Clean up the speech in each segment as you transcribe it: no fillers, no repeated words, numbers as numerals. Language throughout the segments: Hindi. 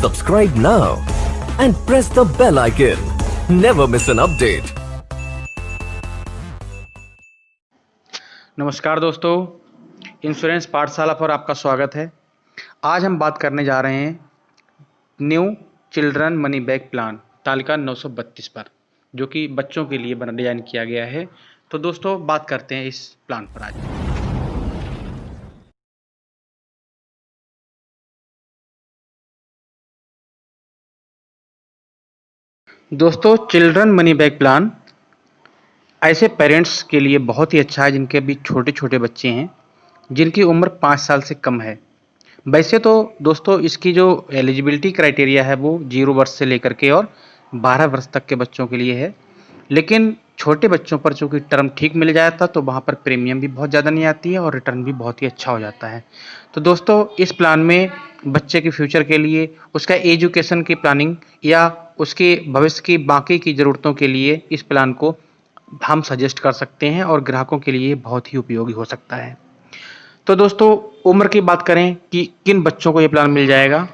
Subscribe now and press the bell icon. Never miss an update. नमस्कार दोस्तों, इंश्योरेंस पाठशाला पर आपका स्वागत है। आज हम बात करने जा रहे हैं new children money back plan तालिका 932 पर, जो कि बच्चों के लिए डिज़ाइन किया गया है। तो दोस्तों बात करते हैं इस प्लान पर आज। दोस्तों, चिल्ड्रन मनी बैक प्लान ऐसे पेरेंट्स के लिए बहुत ही अच्छा है जिनके अभी छोटे छोटे बच्चे हैं, जिनकी उम्र 5 साल से कम है। वैसे तो दोस्तों इसकी जो एलिजिबिलिटी क्राइटेरिया है वो 0 वर्ष से लेकर के और 12 वर्ष तक के बच्चों के लिए है, लेकिन छोटे बच्चों पर चूँकि टर्म ठीक मिल जाता तो वहाँ पर प्रीमियम भी बहुत ज़्यादा नहीं आती है और रिटर्न भी बहुत ही अच्छा हो जाता है। तो दोस्तों इस प्लान में बच्चे के फ्यूचर के लिए, उसका एजुकेशन की प्लानिंग या उसके भविष्य की बाकी की ज़रूरतों के लिए इस प्लान को हम सजेस्ट कर सकते हैं और ग्राहकों के लिए बहुत ही उपयोगी हो सकता है। तो दोस्तों उम्र की बात करें कि किन बच्चों को ये प्लान मिल जाएगा।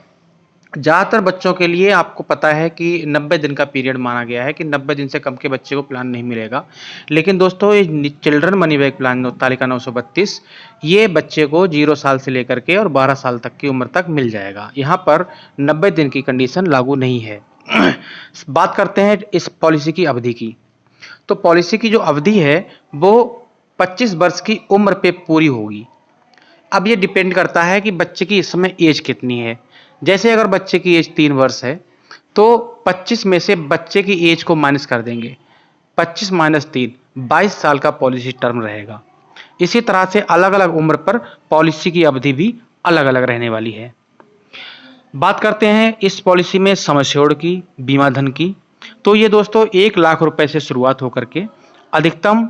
ज़्यादातर बच्चों के लिए आपको पता है कि 90 दिन का पीरियड माना गया है कि 90 दिन से कम के बच्चे को प्लान नहीं मिलेगा। लेकिन दोस्तों ये चिल्ड्रन मनी बैक प्लान तालिका 932 ये बच्चे को 0 साल से लेकर के और 12 साल तक की उम्र तक मिल जाएगा। यहाँ पर 90 दिन की कंडीशन लागू नहीं है। बात करते हैं इस पॉलिसी की अवधि की। तो पॉलिसी की जो अवधि है वो 25 वर्ष की उम्र पे पूरी होगी। अब ये डिपेंड करता है कि बच्चे की इस समय एज कितनी है। जैसे अगर बच्चे की एज 3 वर्ष है तो 25 में से बच्चे की एज को माइनस कर देंगे। 25 माइनस 3 22 साल का पॉलिसी टर्म रहेगा। इसी तरह से अलग अलग उम्र पर पॉलिसी की अवधि भी अलग अलग रहने वाली है। बात करते हैं इस पॉलिसी में सम एश्योर्ड की, बीमा धन की। तो ये दोस्तों 1 लाख रुपए से शुरुआत होकर के अधिकतम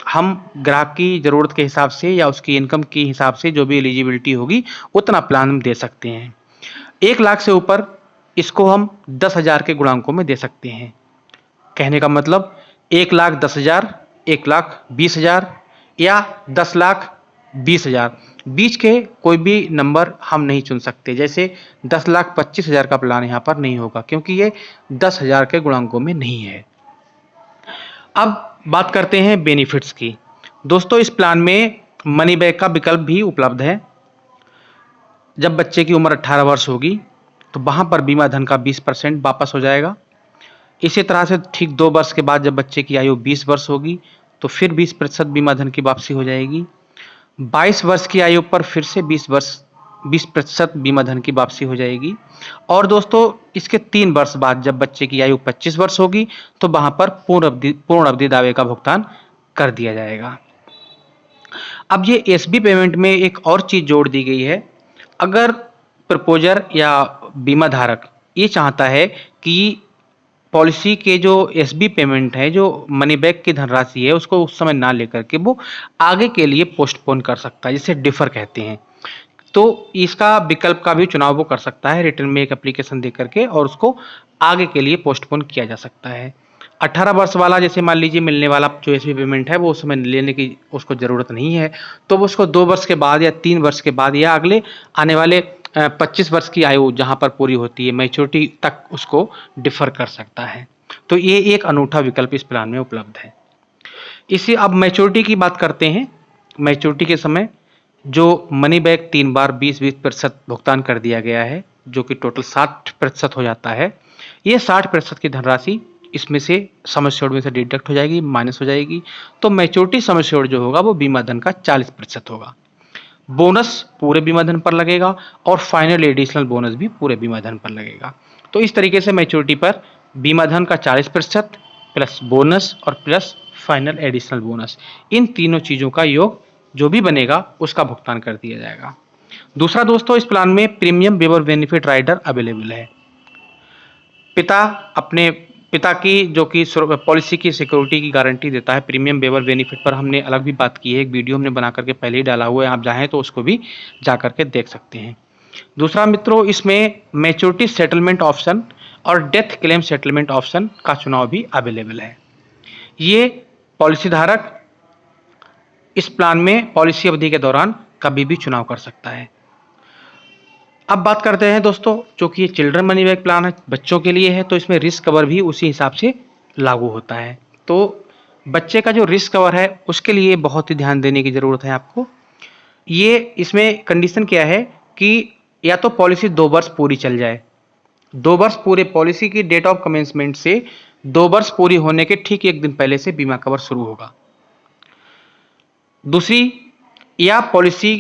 हम ग्राहक की ज़रूरत के हिसाब से या उसकी इनकम के हिसाब से जो भी एलिजिबिलिटी होगी उतना प्लान हम दे सकते हैं। 1 लाख से ऊपर इसको हम 10,000 के गुणांकों में दे सकते हैं। कहने का मतलब 1,10,000, 1,20,000 या 10,20,000, बीच के कोई भी नंबर हम नहीं चुन सकते। जैसे 10,25,000 का प्लान यहाँ पर नहीं होगा क्योंकि ये 10,000 के गुणांकों में नहीं है। अब बात करते हैं बेनिफिट्स की। दोस्तों इस प्लान में मनी बैक का विकल्प भी उपलब्ध है। जब बच्चे की उम्र 18 वर्ष होगी तो वहाँ पर बीमा धन का 20% वापस हो जाएगा। इसी तरह से ठीक 2 वर्ष के बाद जब बच्चे की आयु 20 वर्ष होगी तो फिर 20% बीमा धन की वापसी हो जाएगी। 22 वर्ष की आयु पर फिर से 20% बीमा धन की वापसी हो जाएगी। और दोस्तों इसके 3 वर्ष बाद जब बच्चे की आयु 25 वर्ष होगी तो वहाँ पर पूर्ण अवधि दावे का भुगतान कर दिया जाएगा। अब ये एसबी पेमेंट में एक और चीज़ जोड़ दी गई है। अगर प्रपोजर या बीमा धारक ये चाहता है कि पॉलिसी के जो एसबी पेमेंट है, जो मनी बैक की धनराशि है, उसको उस समय ना लेकर के वो आगे के लिए पोस्टपोन कर सकता है, जिसे डिफर कहते हैं। तो इसका विकल्प का भी चुनाव वो कर सकता है रिटर्न में एक एप्लीकेशन दे करके, और उसको आगे के लिए पोस्टपोन किया जा सकता है। 18 वर्ष वाला जैसे मान लीजिए मिलने वाला जो एसबी पेमेंट है वो उस समय लेने की उसको ज़रूरत नहीं है, तो वो उसको 2 वर्ष के बाद या 3 वर्ष के बाद या अगले आने वाले 25 वर्ष की आयु जहाँ पर पूरी होती है मैच्योरिटी तक उसको डिफर कर सकता है। तो ये एक अनूठा विकल्प इस प्लान में उपलब्ध है। इसी अब मैच्योरिटी की बात करते हैं। मैच्योरिटी के समय जो मनी बैक 3 बार 20% भुगतान कर दिया गया है, जो कि टोटल 60% हो जाता है। ये 60% की धनराशि इसमें से सम एश्योर्ड में से डिडक्ट हो जाएगी, माइनस हो जाएगी। तो मैच्योरिटी सम एश्योर्ड जो होगा वो बीमा धन का 40% होगा। बोनस पूरे बीमा धन पर लगेगा और फाइनल एडिशनल बोनस भी पूरे बीमा धन पर लगेगा। तो इस तरीके से मैच्योरिटी पर बीमा धन का 40% प्लस बोनस और प्लस फाइनल एडिशनल बोनस, इन तीनों चीज़ों का योग जो भी बनेगा उसका भुगतान कर दिया जाएगा। दूसरा दोस्तों इस प्लान में premium waiver benefit rider available है। पिता की जो कि पॉलिसी की सिक्योरिटी की गारंटी देता है। प्रीमियम वेवर बेनिफिट पर हमने अलग भी बात की है, एक वीडियो हमने बना करके पहले ही डाला हुआ है, आप चाहें तो उसको भी जा करके देख सकते हैं। दूसरा मित्रों इसमें मैच्योरिटी सेटलमेंट ऑप्शन और डेथ क्लेम सेटलमेंट ऑप्शन का चुनाव भी अवेलेबल है। ये पॉलिसी धारक इस प्लान में पॉलिसी अवधि के दौरान कभी भी चुनाव कर सकता है। अब बात करते हैं दोस्तों, चूँकि ये चिल्ड्रन मनी बैक प्लान है, बच्चों के लिए है, तो इसमें रिस्क कवर भी उसी हिसाब से लागू होता है। तो बच्चे का जो रिस्क कवर है उसके लिए बहुत ही ध्यान देने की ज़रूरत है आपको। ये इसमें कंडीशन क्या है कि या तो पॉलिसी 2 वर्ष पूरी चल जाए, 2 वर्ष पूरे पॉलिसी की डेट ऑफ कमेंसमेंट से 2 वर्ष पूरी होने के ठीक 1 दिन पहले से बीमा कवर शुरू होगा। दूसरी, या पॉलिसी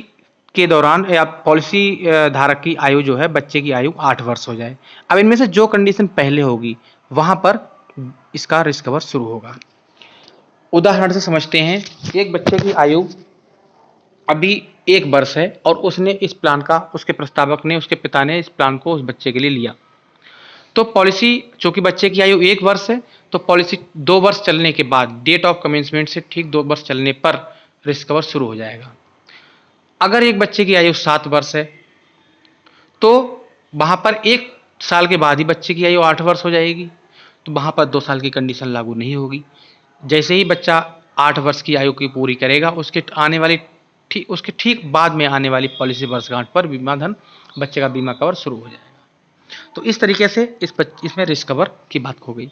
के दौरान या पॉलिसी धारक की आयु जो है, बच्चे की आयु 8 वर्ष हो जाए। अब इनमें से जो कंडीशन पहले होगी वहां पर इसका रिस्क कवर शुरू होगा। उदाहरण से समझते हैं, एक बच्चे की आयु अभी 1 वर्ष है और उसने इस प्लान का, उसके प्रस्तावक ने, उसके पिता ने इस प्लान को उस बच्चे के लिए लिया। तो पॉलिसी, चूंकि बच्चे की आयु 1 वर्ष है, तो पॉलिसी 2 वर्ष चलने के बाद, डेट ऑफ कमेंसमेंट से ठीक 2 वर्ष चलने पर रिस्क कवर शुरू हो जाएगा। अगर एक बच्चे की आयु 7 वर्ष है तो वहां पर 1 साल के बाद ही बच्चे की आयु 8 वर्ष हो जाएगी, तो वहां पर 2 साल की कंडीशन लागू नहीं होगी। जैसे ही बच्चा 8 वर्ष की आयु की पूरी करेगा, उसके ठीक बाद में आने वाली पॉलिसी वर्षगांठ पर बीमा धन, बच्चे का बीमा कवर शुरू हो जाएगा। तो इस तरीके से इसमें रिस्क कवर की बात हो गई।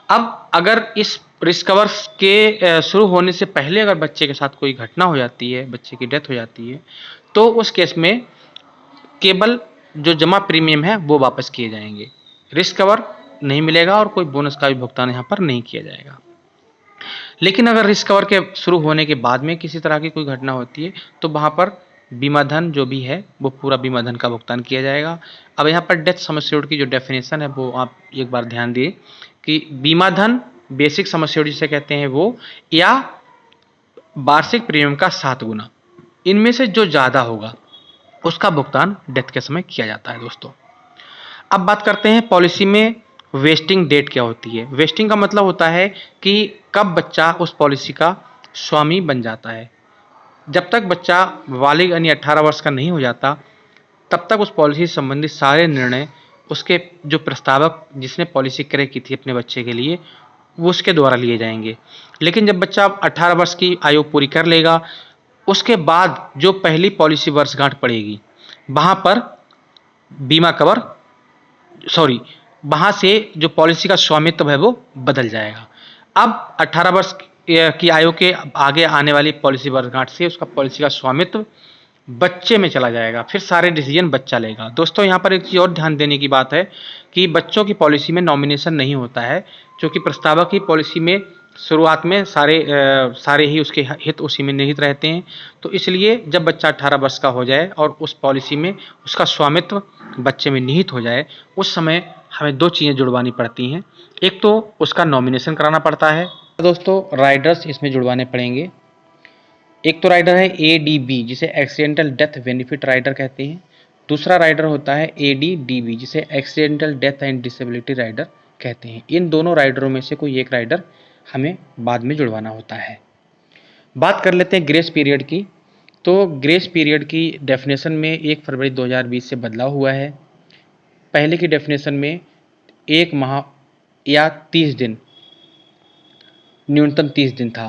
अब अगर इस रिस्क कवर के शुरू होने से पहले अगर बच्चे के साथ कोई घटना हो जाती है, बच्चे की डेथ हो जाती है, तो उस केस में केवल जो जमा प्रीमियम है वो वापस किए जाएंगे, रिस्क कवर नहीं मिलेगा और कोई बोनस का भी भुगतान यहाँ पर नहीं किया जाएगा। लेकिन अगर रिस्क कवर के शुरू होने के बाद में किसी तरह की कोई घटना होती है, तो वहाँ पर बीमा धन जो भी है वो पूरा बीमा धन का भुगतान किया जाएगा। अब यहाँ पर डेथ सम एश्योर्ड की जो डेफिनेशन है वो आप एक बार ध्यान दिए कि बीमा धन बेसिक सम एश्योर्ड जिसे कहते हैं वो, या वार्षिक प्रीमियम का 7 गुना, इनमें से जो ज़्यादा होगा उसका भुगतान डेथ के समय किया जाता है दोस्तों। अब बात करते हैं पॉलिसी में वेस्टिंग डेट क्या होती है। वेस्टिंग का मतलब होता है कि कब बच्चा उस पॉलिसी का स्वामी बन जाता है। जब तक बच्चा बालिग यानी 18 वर्ष का नहीं हो जाता, तब तक उस पॉलिसी से संबंधित सारे निर्णय उसके जो प्रस्तावक जिसने पॉलिसी क्रय की थी अपने बच्चे के लिए, वो उसके द्वारा लिए जाएंगे। लेकिन जब बच्चा 18 वर्ष की आयु पूरी कर लेगा, उसके बाद जो पहली पॉलिसी वर्षगांठ पड़ेगी, वहाँ पर बीमा कवर वहाँ से जो पॉलिसी का स्वामित्व है वो बदल जाएगा। अब 18 वर्ष की आयु के आगे आने वाली पॉलिसी वर्षगांठ से उसका पॉलिसी का स्वामित्व बच्चे में चला जाएगा, फिर सारे डिसीजन बच्चा लेगा। दोस्तों यहाँ पर एक चीज़ और ध्यान देने की बात है कि बच्चों की पॉलिसी में नॉमिनेशन नहीं होता है, क्योंकि प्रस्तावक की पॉलिसी में शुरुआत में सारे ही उसके हित उसी में निहित रहते हैं। तो इसलिए जब बच्चा 18 वर्ष का हो जाए और उस पॉलिसी में उसका स्वामित्व बच्चे में निहित हो जाए, उस समय हमें 2 चीज़ें जुड़वानी पड़ती हैं। एक तो उसका नॉमिनेशन कराना पड़ता है दोस्तों, राइडर्स इसमें जुड़वाने पड़ेंगे। एक तो राइडर है ADB जिसे एक्सीडेंटल डेथ बेनिफिट राइडर कहते हैं। दूसरा राइडर होता है ADDB जिसे accidental death and disability rider कहते हैं। इन दोनों राइडरों में से कोई एक राइडर हमें बाद में जुड़वाना होता है। बात कर लेते हैं ग्रेस पीरियड की। तो ग्रेस पीरियड की डेफिनेशन में 1 फरवरी 2020 से बदलाव हुआ है। पहले की डेफिनेशन में 1 माह या 30 दिन, न्यूनतम 30 दिन था,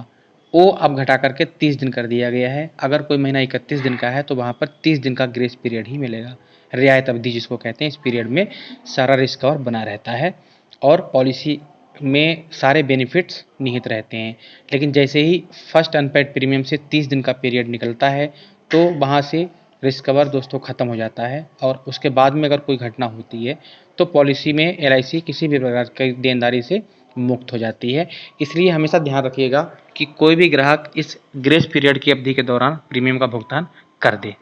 वो अब घटा करके 30 दिन कर दिया गया है। अगर कोई महीना 31 दिन का है तो वहाँ पर 30 दिन का ग्रेस पीरियड ही मिलेगा। रियायत अवधि जिसको कहते हैं, इस पीरियड में सारा रिस्क कवर बना रहता है और पॉलिसी में सारे बेनिफिट्स निहित रहते हैं। लेकिन जैसे ही फर्स्ट अनपेड प्रीमियम से 30 दिन का पीरियड निकलता है तो वहाँ से रिस्क कवर दोस्तों ख़त्म हो जाता है, और उसके बाद में अगर कोई घटना होती है तो पॉलिसी में LIC किसी भी प्रकार की देनदारी से मुक्त हो जाती है। इसलिए हमेशा ध्यान रखिएगा कि कोई भी ग्राहक इस ग्रेस पीरियड की अवधि के दौरान प्रीमियम का भुगतान कर दे।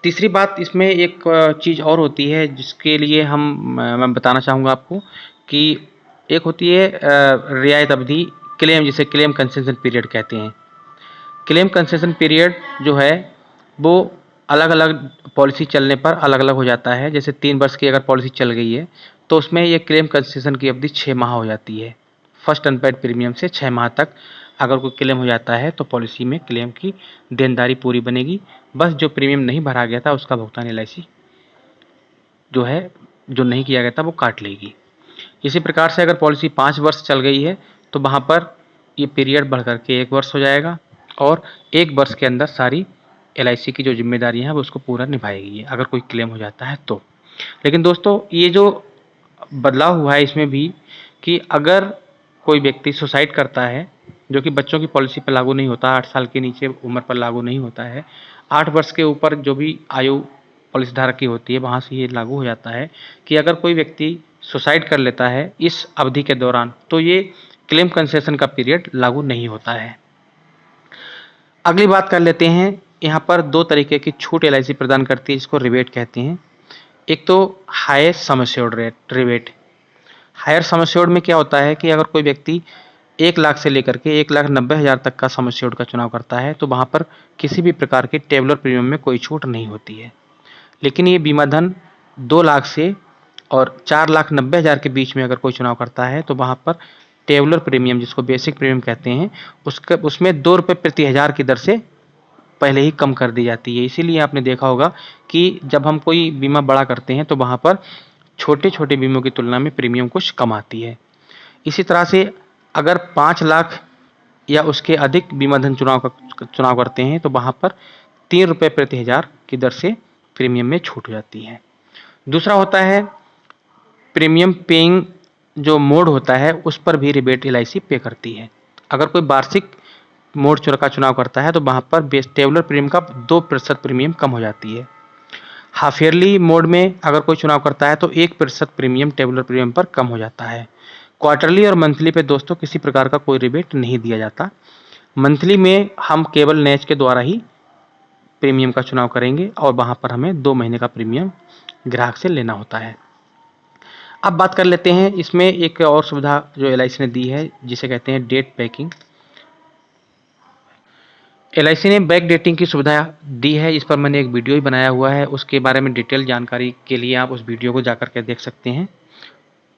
तीसरी बात, इसमें एक चीज़ और होती है जिसके लिए मैं बताना चाहूँगा आपको कि एक होती है रियायत अवधि क्लेम, जिसे क्लेम कंसेशन पीरियड कहते हैं। क्लेम कंसेशन पीरियड जो है वो अलग अलग पॉलिसी चलने पर अलग अलग हो जाता है। जैसे 3 वर्ष की अगर पॉलिसी चल गई है तो उसमें ये क्लेम कंसेशन की अवधि 6 माह हो जाती है। फर्स्ट अनपेड प्रीमियम से 6 माह तक अगर कोई क्लेम हो जाता है तो पॉलिसी में क्लेम की देनदारी पूरी बनेगी। बस जो प्रीमियम नहीं भरा गया था उसका भुगतान LIC जो है, जो नहीं किया गया था वो काट लेगी। इसी प्रकार से अगर पॉलिसी 5 वर्ष चल गई है तो वहाँ पर ये पीरियड बढ़ कर के 1 वर्ष हो जाएगा और 1 वर्ष के अंदर सारी LIC की जो जिम्मेदारी है वो उसको पूरा निभाएगी अगर कोई क्लेम हो जाता है तो। लेकिन दोस्तों ये जो बदलाव हुआ है इसमें भी कि अगर कोई व्यक्ति सुसाइड करता है, जो कि बच्चों की पॉलिसी पर लागू नहीं होता, 8 साल के नीचे उम्र पर लागू नहीं होता है, 8 वर्ष के ऊपर जो भी आयु पॉलिसी धारक की होती है वहाँ से ये लागू हो जाता है कि अगर कोई व्यक्ति सुसाइड कर लेता है इस अवधि के दौरान तो ये क्लेम कंसेशन का पीरियड लागू नहीं होता है। अगली बात कर लेते हैं, यहाँ पर 2 तरीके की छूट LIC प्रदान करती है जिसको रिबेट कहते हैं। एक तो higher sum assured rate rebate. Higher sum assured में क्या होता है कि अगर कोई व्यक्ति 1 लाख से लेकर के 1,90,000 तक का सम एश्योर्ड का चुनाव करता है तो वहाँ पर किसी भी प्रकार के टेबुलर प्रीमियम में कोई छूट नहीं होती है। लेकिन ये बीमा धन 2 लाख से और 4,90,000 के बीच में अगर कोई चुनाव करता है तो वहाँ पर टेबुलर प्रीमियम जिसको बेसिक प्रीमियम कहते हैं उसमें ₹2 प्रति हज़ार की दर से पहले ही कम कर दी जाती है। इसीलिए आपने देखा होगा कि जब हम कोई बीमा बड़ा करते हैं तो वहाँ पर छोटे-छोटे बीमों की तुलना में प्रीमियम कुछ कम आती है। इसी तरह से अगर 5 लाख या उसके अधिक बीमा धन चुनाव करते हैं तो वहाँ पर ₹3 प्रति हज़ार की दर से प्रीमियम में छूट हो जाती है। दूसरा होता है प्रीमियम पेइंग जो मोड होता है उस पर भी रिबेट LIC पे करती है। अगर कोई वार्षिक मोड का चुनाव करता है तो वहाँ पर टेबुलर प्रीमियम का 2% प्रीमियम कम हो जाती है। हाफ ईयरली मोड में अगर कोई चुनाव करता है तो 1% प्रीमियम टेबुलर प्रीमियम पर कम हो जाता है। क्वार्टरली और मंथली पे दोस्तों किसी प्रकार का कोई रिबेट नहीं दिया जाता। मंथली में हम केवल नेच के द्वारा ही प्रीमियम का चुनाव करेंगे और वहाँ पर हमें 2 महीने का प्रीमियम ग्राहक से लेना होता है। अब बात कर लेते हैं इसमें एक और सुविधा जो LIC ने दी है जिसे कहते हैं डेट पैकिंग। LIC ने बैक डेटिंग की सुविधा दी है, इस पर मैंने एक वीडियो ही बनाया हुआ है, उसके बारे में डिटेल जानकारी के लिए आप उस वीडियो को जाकर के देख सकते हैं।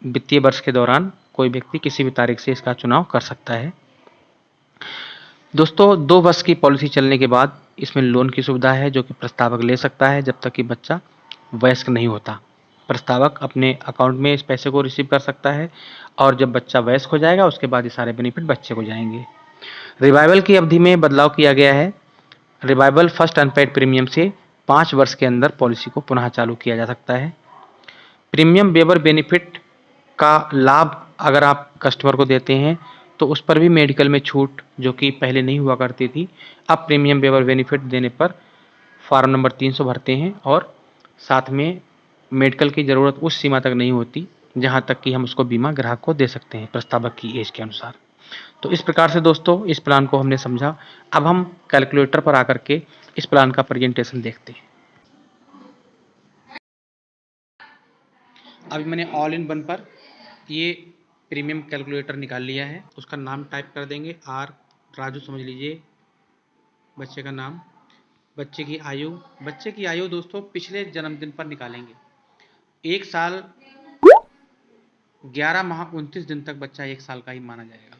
वित्तीय वर्ष के दौरान कोई व्यक्ति किसी भी तारीख से इसका चुनाव कर सकता है। दोस्तों 2 वर्ष की पॉलिसी चलने के बाद इसमें लोन की सुविधा है जो कि प्रस्तावक ले सकता है जब तक कि बच्चा वयस्क नहीं होता। प्रस्तावक अपने अकाउंट में इस पैसे को रिसीव कर सकता है और जब बच्चा वयस्क हो जाएगा उसके बाद ये सारे बेनिफिट बच्चे को जाएंगे। रिवाइवल की अवधि में बदलाव किया गया है। रिवाइवल फर्स्ट अनपेड प्रीमियम से 5 वर्ष के अंदर पॉलिसी को पुनः चालू किया जा सकता है। प्रीमियम वेवर बेनिफिट का लाभ अगर आप कस्टमर को देते हैं तो उस पर भी मेडिकल में छूट जो कि पहले नहीं हुआ करती थी, अब प्रीमियम वेवर बेनिफिट देने पर फॉर्म नंबर 300 भरते हैं और साथ में मेडिकल की ज़रूरत उस सीमा तक नहीं होती जहाँ तक कि हम उसको बीमा ग्राहक को दे सकते हैं प्रस्तावक की एज के अनुसार। तो इस प्रकार से दोस्तों इस प्लान को हमने समझा। अब हम कैलकुलेटर पर आकर के इस प्लान का प्रेजेंटेशन देखते हैं। अभी मैंने ऑल इन वन पर ये प्रीमियम कैलकुलेटर निकाल लिया है। उसका नाम टाइप कर देंगे आर राजू समझ लीजिए बच्चे का नाम। बच्चे की आयु दोस्तों पिछले जन्मदिन पर निकालेंगे। 1 साल 11 माह 29 दिन तक बच्चा 1 साल का ही माना जाएगा।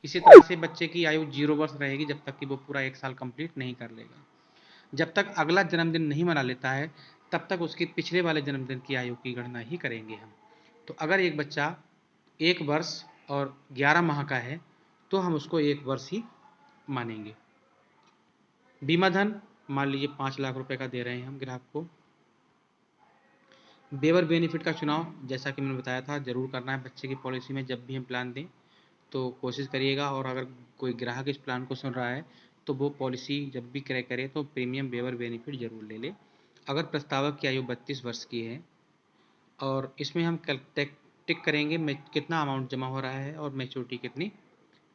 इसी तरह से बच्चे की आयु 0 वर्ष रहेगी जब तक कि वो पूरा 1 साल कंप्लीट नहीं कर लेगा। जब तक अगला जन्मदिन नहीं मना लेता है तब तक उसके पिछले वाले जन्मदिन की आयु की गणना ही करेंगे हम। तो अगर एक बच्चा 1 वर्ष और 11 माह का है तो हम उसको 1 वर्ष ही मानेंगे। बीमा धन मान लीजिए 5 लाख रुपए का दे रहे हैं हम ग्राहक को। वेवर बेनिफिट का चुनाव जैसा कि मैंने बताया था जरूर करना है बच्चे की पॉलिसी में। जब भी हम प्लान दें तो कोशिश करिएगा और अगर कोई ग्राहक इस प्लान को सुन रहा है तो वो पॉलिसी जब भी क्रय करे तो प्रीमियम वेवर बेनिफिट जरूर ले ले। अगर प्रस्तावक की आयु 32 वर्ष की है और इसमें हम टिक करेंगे कितना अमाउंट जमा हो रहा है और मैच्योरिटी कितनी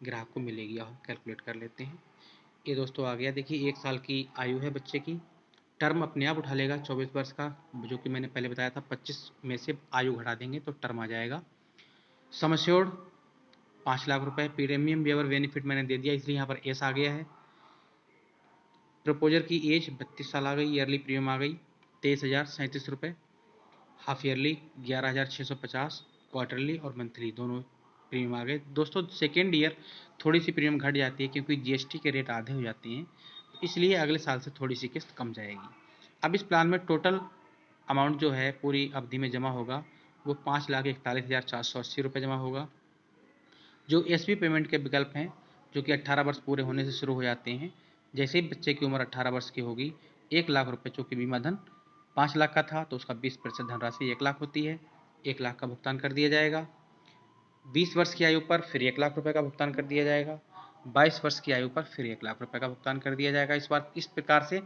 ग्राहक को मिलेगी, हम कैलकुलेट कर लेते हैं। ये दोस्तों आ गया। देखिए 1 साल की आयु है बच्चे की। टर्म अपने आप उठा लेगा 24 वर्ष का जो कि मैंने पहले बताया था। 25 में से आयु घटा देंगे तो टर्म आ जाएगा। सम एश्योर्ड 5 लाख रुपए। प्रीमियम वेवर बेनिफिट मैंने दे दिया इसलिए यहाँ पर एस आ गया है। प्रपोजर की एज 32 साल आ गई। ईयरली प्रीमियम आ गई 23,037 रुपये। Half yearly 11,650। क्वार्टरली और मंथली दोनों प्रीमियम आ गए। दोस्तों सेकेंड ईयर थोड़ी सी प्रीमियम घट जाती है क्योंकि GST के रेट आधे हो जाते हैं, इसलिए अगले साल से थोड़ी सी किस्त कम जाएगी। अब इस प्लान में टोटल अमाउंट जो है पूरी अवधि में जमा होगा वो 5,41,480 रुपये जमा होगा। जो SP पेमेंट के विकल्प हैं जो कि 18 वर्ष पूरे होने से शुरू हो जाते हैं जैसे ही बच्चे की उम्र 18 वर्ष की होगी, 1 लाख रुपये, चूँकि बीमा धन 5 लाख का था तो उसका 20% धनराशि 1 लाख होती है, 1 लाख का भुगतान कर दिया जाएगा। 20 वर्ष की आयु पर फिर 1 लाख रुपये का भुगतान कर दिया जाएगा। 22 वर्ष की आयु पर फिर 1 लाख रुपये का भुगतान कर दिया जाएगा। इस प्रकार से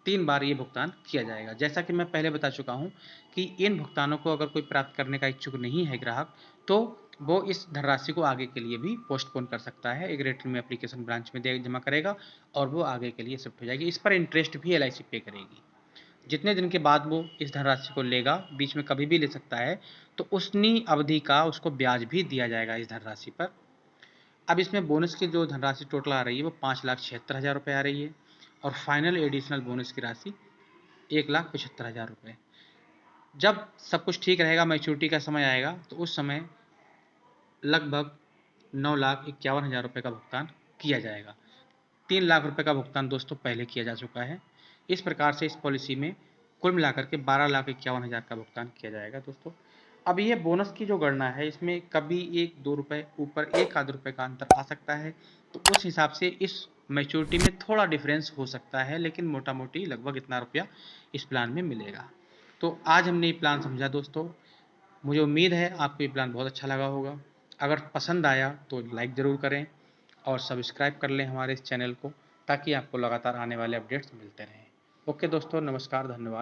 3 बार ये भुगतान किया जाएगा। जैसा कि मैं पहले बता चुका हूँ कि इन भुगतानों को अगर कोई प्राप्त करने का इच्छुक नहीं है ग्राहक, तो वो इस धनराशि को आगे के लिए भी पोस्टपोन कर सकता है। एक रेटल में एप्लीकेशन ब्रांच में जमा करेगा और वो आगे के लिए शिफ्ट हो जाएगी। इस पर इंटरेस्ट भी LIC पे करेगी। जितने दिन के बाद वो इस धनराशि को लेगा, बीच में कभी भी ले सकता है, तो उतनी अवधि का उसको ब्याज भी दिया जाएगा इस धनराशि पर। अब इसमें बोनस की जो धनराशि टोटल आ रही है वो 5,76,000 रुपये आ रही है और फाइनल एडिशनल बोनस की राशि 1,75,000 रुपये। जब सब कुछ ठीक रहेगा, मैच्योरिटी का समय आएगा, तो उस समय लगभग 9,51,000 रुपये का भुगतान किया जाएगा। 3 लाख रुपये का भुगतान दोस्तों पहले किया जा चुका है। इस प्रकार से इस पॉलिसी में कुल मिलाकर के 12,51,000 का भुगतान किया जाएगा दोस्तों। अब ये बोनस की जो गणना है, इसमें कभी 1-2 रुपये ऊपर 1 आध रुपये का अंतर आ सकता है, तो उस हिसाब से इस मैच्योरिटी में थोड़ा डिफरेंस हो सकता है, लेकिन मोटा मोटी लगभग इतना रुपया इस प्लान में मिलेगा। तो आज हमने ये प्लान समझा दोस्तों। मुझे उम्मीद है आपको ये प्लान बहुत अच्छा लगा होगा। अगर पसंद आया तो लाइक ज़रूर करें और सब्सक्राइब कर लें हमारे इस चैनल को, ताकि आपको लगातार आने वाले अपडेट्स मिलते रहें। ओके दोस्तों, नमस्कार, धन्यवाद।